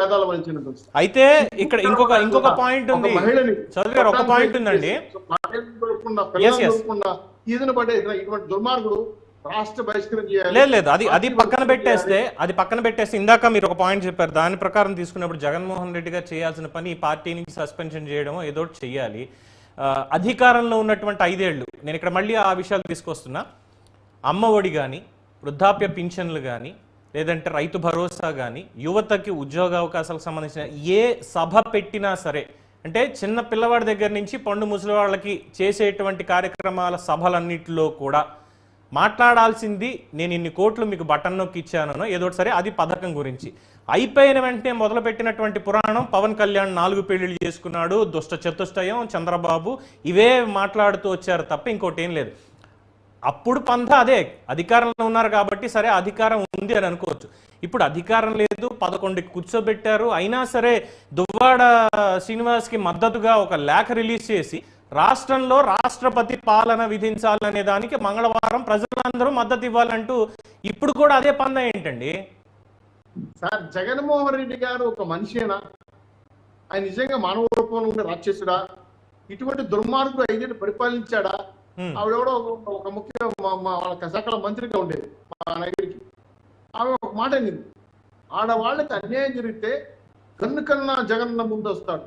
వేదాలు వలిచినట్టు. అయితే ఇక్కడ ఇంకొక పాయింట్ ఉంది చౌదరి గారు, ఒక పాయింట్ ఉందండి. పిల్లలు దొరకకుండా ఈదిన పడే ఇటువంటి దుర్మార్గుడు రాష్ట్ర బహిష్కరణ చేయాలి. లేదు అది పక్కన పెట్టేస్తే ఇందాక మీరు ఒక పాయింట్ చెప్పారు, దాని ప్రకారం తీసుకున్నప్పుడు జగన్మోహన్ రెడ్డి గారు చేయాల్సిన పని ఈ పార్టీ నుంచి సస్పెన్షన్ చేయడం ఏదో చెయ్యాలి. అధికారంలో ఉన్నటువంటి 5 ఏళ్ళు, నేను ఇక్కడ మళ్ళీ ఆ విషయాలు తీసుకొస్తున్నా. అమ్మ ఒడి కానీ, వృద్ధాప్య పింఛన్లు కానీ, లేదంటే రైతు భరోసా కానీ, యువతకి ఉద్యోగ అవకాశాలకు సంబంధించిన ఏ సభ పెట్టినా సరే, అంటే చిన్న పిల్లవాడి దగ్గర నుంచి పండు ముసలి వాళ్ళకి చేసేటువంటి కార్యక్రమాల సభలన్నింటిలో కూడా మాట్లాడాల్సింది నేను ఇన్ని కోట్లు మీకు బటన్ నొక్కి ఇచ్చానో ఏదో సరే, అది పథకం గురించి. అయిపోయిన వెంటనే మొదలుపెట్టినటువంటి పురాణం పవన్ కళ్యాణ్ 4 పెళ్లిళ్ళు చేసుకున్నాడు, దుష్ట చతుష్టయం, చంద్రబాబు, ఇవే మాట్లాడుతూ వచ్చారు తప్ప ఇంకోటి ఏం లేదు. అప్పుడు పంథ అదే, అధికారంలో ఉన్నారు కాబట్టి సరే అధికారం ఉంది అని అనుకోవచ్చు. ఇప్పుడు అధికారం లేదు, 11 కూర్చోబెట్టారు. అయినా సరే దువ్వాడ శ్రీనివాస్కి మద్దతుగా ఒక లేఖ రిలీజ్ చేసి రాష్ట్రంలో రాష్ట్రపతి పాలన విధించాలనే దానికి మంగళవారం ప్రజలందరూ మద్దతు ఇవ్వాలంటూ ఇప్పుడు కూడా అదే పంద ఏంటండి? సార్, జగన్మోహన్ రెడ్డి గారు ఒక మనిషేనా? ఆయన నిజంగా మానవ రూపంలో ఉండే రాక్షసుడా? ఇటువంటి దుర్మార్గుడు 5 ఏళ్ళు పరిపాలించాడా? ఆవిడెవడో ఒక ముఖ్య వాళ్ళ సకల మంత్రిగా ఉండేది మా నగరికి. ఆమె ఒక మాట అయింది, ఆడవాళ్ళకి అన్యాయం జరిగితే కన్ను కన్నా జగన్న ముందు వస్తాడు.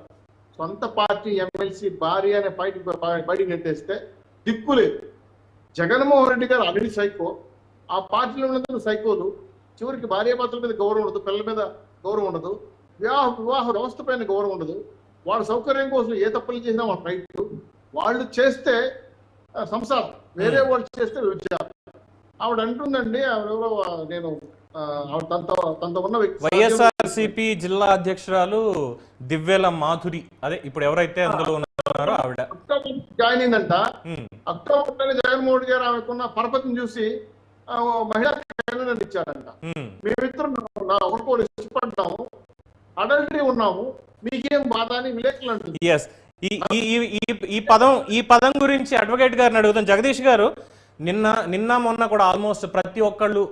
సొంత పార్టీ ఎమ్మెల్సీ భార్య అనే బయటికి నెట్టేస్తే దిక్కులేదు. జగన్మోహన్ రెడ్డి గారు అన్ని సైకో, ఆ పార్టీలో ఉన్నందుకు సైకోలు. చివరికి భార్యాభర్తల మీద గౌరవం ఉండదు, పిల్లల మీద గౌరవం ఉండదు, వివాహ వ్యవస్థ పైన గౌరవం ఉండదు. వాళ్ళ సౌకర్యం కోసం ఏ తప్పులు చేసినా వాళ్ళ రైట్. వాళ్ళు చేస్తే సంసారం, వేరే వాళ్ళు చేస్తే విచారం. ఆవిడ అంటుందండి, ఆవిడెవరో నేను తనతో ఉన్న వ్యక్తి వైఎస్ఆర్సీపీ జిల్లా అధ్యక్షురాలు దివ్యల మాధురి, అదే ఇప్పుడు ఎవరైతే అందులో ఉన్నారో ఆవిడ జాయిన్ అయిందంట. అక్టోబర్ జగన్మోహన్ రెడ్డి గారు ఆమెకున్న పరపతిని చూసి మహిళా క్యాండిడేట్ ఇచ్చారంట. మేమిద్దరం ఒకరికొకరు ఇష్టపడ్డాము, అడల్టరీ ఉన్నాము, మీకేం బాధ అని విలేకరులు అంటుంది. ఈ పదం గురించి అడ్వకేట్ గారిని అడుగుతాం. జగదీష్ గారు, నిన్న మొన్న కూడా ఆల్మోస్ట్ ప్రతి ఒక్కళ్ళు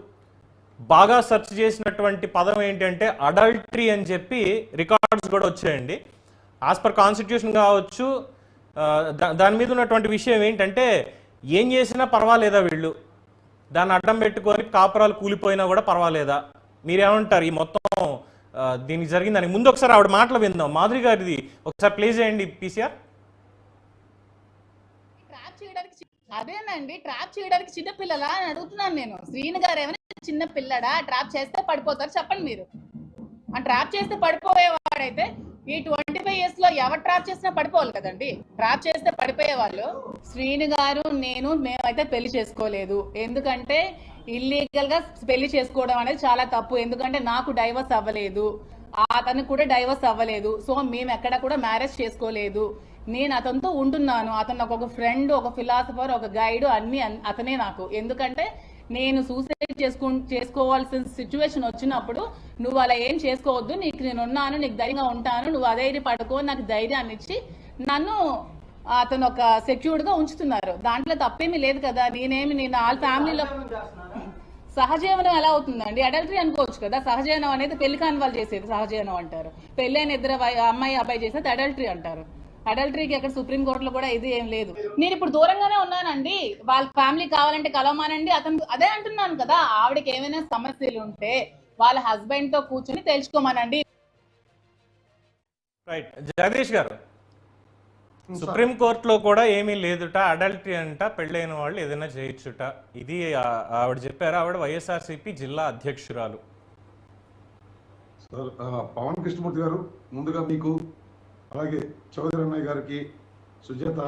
బాగా సెర్చ్ చేసినటువంటి పదం ఏంటంటే అడల్టరీ అని చెప్పి రికార్డ్స్ కూడా వచ్చాయండి. యాజ్ పర్ కాన్స్టిట్యూషన్ కావచ్చు, దాని మీద ఉన్నటువంటి విషయం ఏంటంటే ఏం చేసినా పర్వాలేదా, వీళ్ళు దాన్ని అడ్డం పెట్టుకొని కాపురాలు కూలిపోయినా కూడా పర్వాలేదా? మీరేమంటారు ఈ మొత్తం దీనికి జరిగిందని? ముందు ఒకసారి ఆవిడ మాటలు విందాం, మాధురి గారిది ఒకసారి ప్లే చేయండి పీసీఆర్. అదేనండి, ట్రాప్ చేయడానికి చిన్నపిల్లలా అని అడుగుతున్నాను నేను. శ్రీను గారు ఏమైనా చిన్న పిల్లడా? ట్రాప్ చేస్తే పడిపోతారు చెప్పండి మీరు. ఆ ట్రాప్ చేస్తే పడిపోయేవాడైతే ఈ 25 years లో ఎవరు ట్రాప్ చేసినా పడిపోవాలి కదండి. ట్రాప్ చేస్తే పడిపోయే వాళ్ళు. శ్రీను గారు మేమైతే పెళ్లి చేసుకోలేదు, ఎందుకంటే ఇల్లీగల్ గా పెళ్లి చేసుకోవడం అనేది చాలా తప్పు. ఎందుకంటే నాకు డైవర్స్ అవ్వలేదు, అతనికి కూడా డైవర్స్ అవ్వలేదు. సో మేము ఎక్కడ కూడా మ్యారేజ్ చేసుకోలేదు. నేను అతనితో ఉంటున్నాను. అతను నాకు ఒక ఫ్రెండ్, ఒక ఫిలాసఫర్, ఒక గైడ్, అన్ని అతనే నాకు. ఎందుకంటే నేను సూసైడ్ చేసుకోవాల్సిన సిచ్యువేషన్ వచ్చినప్పుడు నువ్వు అలా ఏం చేసుకోవద్దు, నీకు నేను ఉన్నాను, నీకు ధైర్యంగా ఉంటాను, నువ్వు అధైర్య పడుకో, నాకు ధైర్యాన్ని ఇచ్చి నన్ను అతను ఒక సెక్యూర్డ్ గా ఉంచుతున్నారు. దాంట్లో తప్పేమీ లేదు కదా. నేను వాళ్ళ ఫ్యామిలీలో సహజీవనం ఎలా అవుతుందండి? అడల్టరీ అనుకోవచ్చు కదా. సహజీవనం అనేది పెళ్లి కాని వాళ్ళు చేసేది సహజీవనం అంటారు, పెళ్ళైన ఇద్దరు అమ్మాయి అబ్బాయి చేసేది అడల్టరీ అంటారు. అడల్టరీకి అక్కడ సుప్రీంకోర్టులో కూడా ఇది ఏం లేదు. నేను ఇప్పుడు దూరంగానే ఉన్నానండి, వాళ్ళ ఫ్యామిలీ కావాలంటే కలవమానండి. అతను అదే అంటున్నాను కదా, ఆవిడకి ఏమైనా సమస్యలు ఉంటే వాళ్ళ హస్బెండ్ తో కూర్చొని తెలుసుకోమనండి. రైట్ జగదీష్ గారు, సుప్రీంకోర్టులో కూడా ఏమీ లేదుట, అడల్టరీ అంట, పెళ్ళైన వాళ్ళు ఏదైనా చేయొచ్చుట, ఇది ఆవిడ చెప్పారు. ఆవిడ వైఎస్ఆర్సీపీ జిల్లా అధ్యక్షురాలు. పవన్ కృష్ణమూర్తి గారు, ముందుగా మీకు, అలాగే చౌదరి అన్నయ్య గారికి, సుజాత